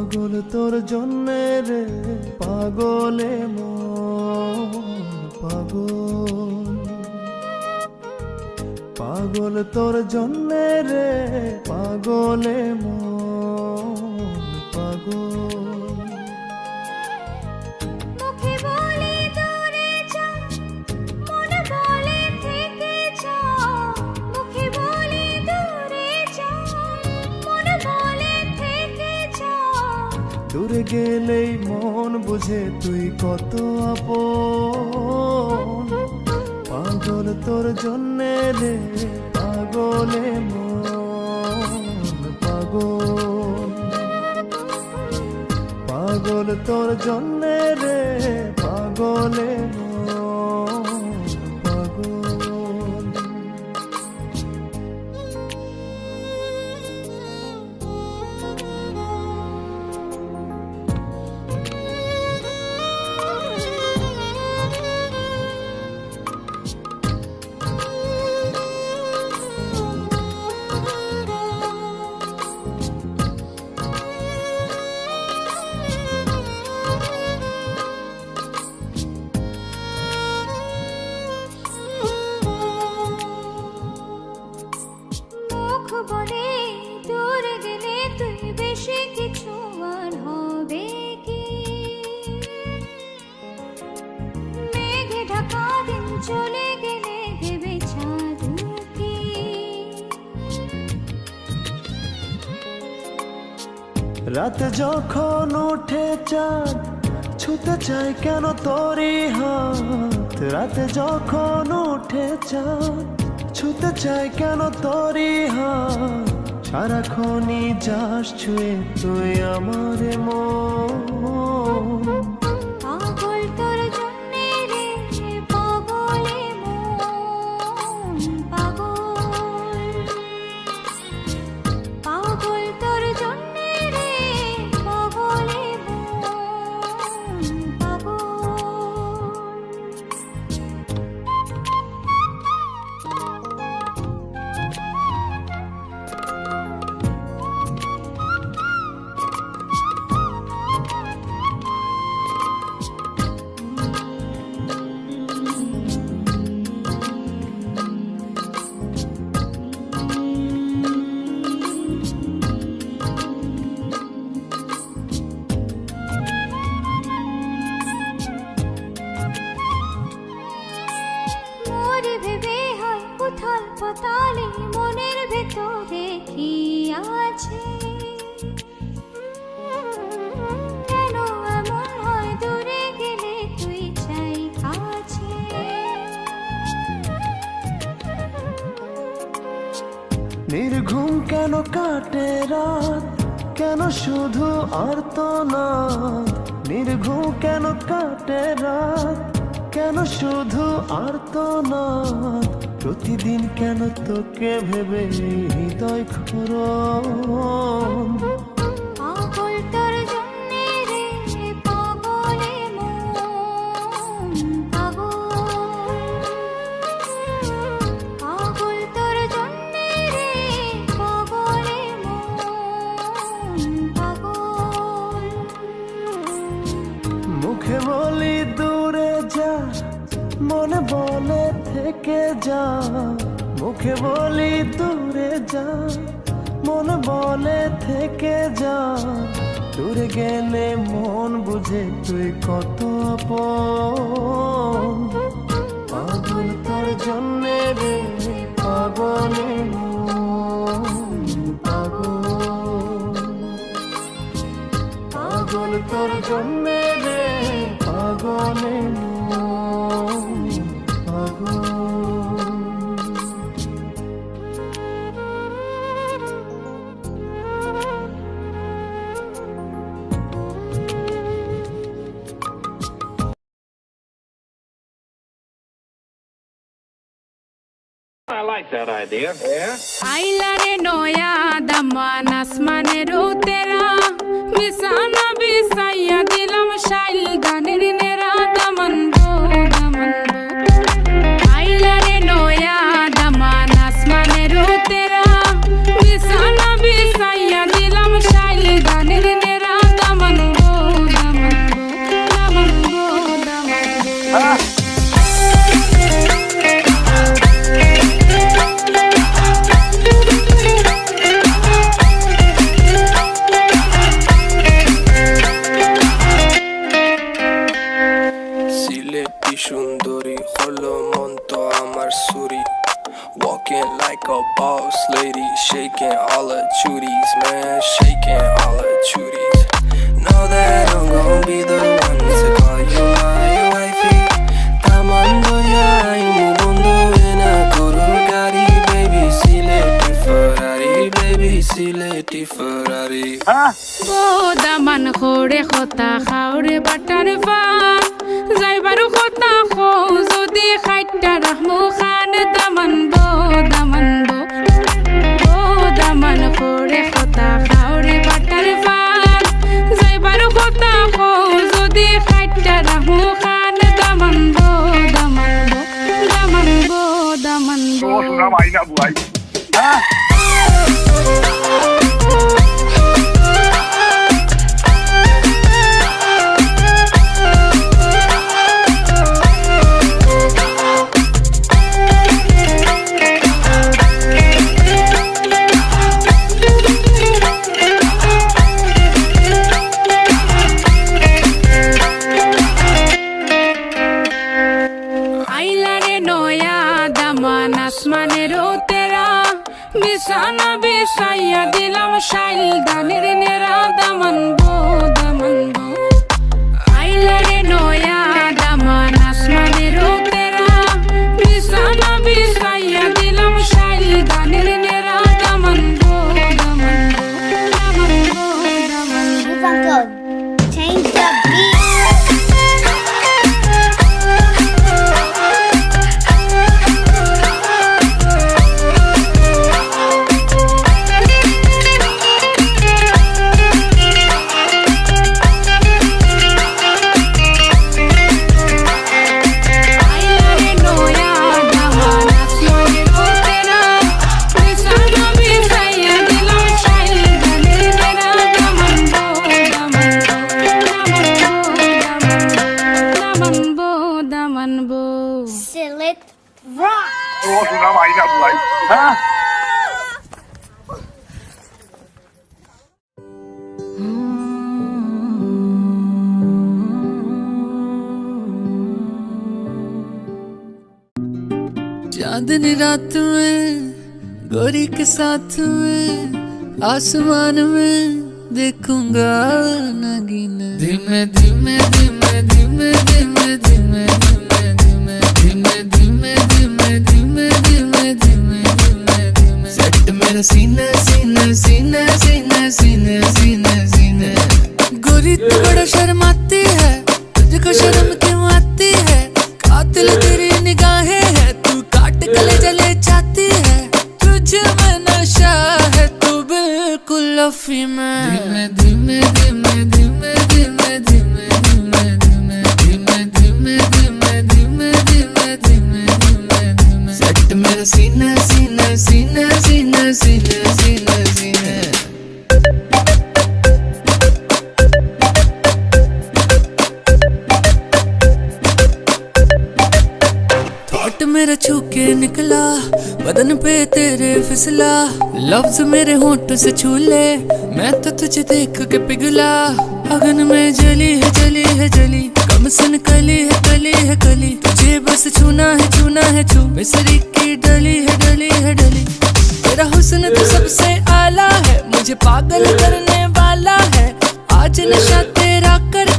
পাগল তোর জন্যে রে পাগলে মন পাগল, পাগল তোর জন্যে রে পাগলে মন পাগল। দূরে গেলেই মন বুঝে তুই কত আপন, পাগল তোর জন্যে রে পাগলে মন পাগল, পাগল তোর জন্যে রে পাগলে মন পাগল। রাত যখন উঠে চাঁদ ছুতে চাই কেন তোরই হাত, রাত যখন উঠে চাঁদ ছুতে চাই কেন তোরই হাত, সারাক্ষণই যাস ছুঁয়ে তুই আমার মন। মনের ভেতরে কি আছে, কেন এমন হয় দূরে গেলে তুই চাই কাছে। নির্ঘুম কেন কাটে রাত, কেন শুধু আর্তনাদ, নির্ঘুম কেন কাটে রাত, কেন শুধু আর্তনাদ, প্রতিদিন কেন তোকে ভেবে হৃদয় ক্ষরণ। পাগল তোর জন্যে রে পাগলে মন পাগল, পাগল তোর জন্যে রে পাগলে মন পাগল। মুখে বলি দূরে যা, মনে বলে থেকে যা, মুখে বলি দূরে যা, মন বলে থেকে যা, দূরে গেলে মন বুঝে তুই কত আপন, পাগল তোর জন্যে রে পাগলে মন পাগল, পাগল তোর জন্যে রে পাগলে মন পাগল। I like that idea. Yeah. আইলারে নয়া দামান আসমানের উতেরা, বিছানা বিছাইয়া দিলাম শাইল গানের নেরা, দামান গো দামান গো। আইলারে নয়া দামান আসমানের উতেরা, বিছানা বিছাইয়া দিলাম শাইল গানের নেরা। দামান খোরে খতা খাওরে বাটার ফান যাইবারু খতা খো যদি খাইটা রাহমু খান দামান বো দামান খোরে খতা খাওরে বাটার ফান যাইবারু খতা খো যদি খাইটা রাহমু খান দামান বো sudah main nak buai. আসমানেরও তেরা বিছানা বিছাইয়া দিলাম শাইল দানের নেরা দামান বো আইলারে নয়া দামান আসমানেরও তেরা বিছানা বিছাইয়া দিলাম শাইল দানের নেরা দামান বো Change the beat. Select rock. Sudah main nak buai. चांदनी रात में गोरी के साथ में आसमान में देखूंगा नगीन धीमे धीमे धीमे धीमे धीमे धीमे धीमे धीमे धीमे धीमे धीमे धीमे धीमे धीमे धीमे सेट मेरा सीना सीना सीना सीना सीना सीना सीना गोरी तू बड़ा शर्माती है तुझको शर्म क्यों आती है कातिल तेरी निगाहें है तू काट गले जले जाती है तुझे में नशा है तू बिल्कुल लफी में धीमे धीमे धीमे धीमे धीमे धीमे धीमे धीमे धीमे धीमे धीमे धीमे धीमे धीमे धीमे सेट मेरा सीना सीना सीना सीना सीना सीना सीना मेरा छू के निकला बदन पे तेरे फिसला लफ्ज मेरे होंठ से छू ले मैं तो तुझे देख के पिघला अगन में जली है जली है जली कम सन कली है कली तुझे बस छूना है छू मिसरी की डली है डली तेरा हुस्न तो सबसे आला है मुझे पागल करने वाला है आज नशा तेरा कर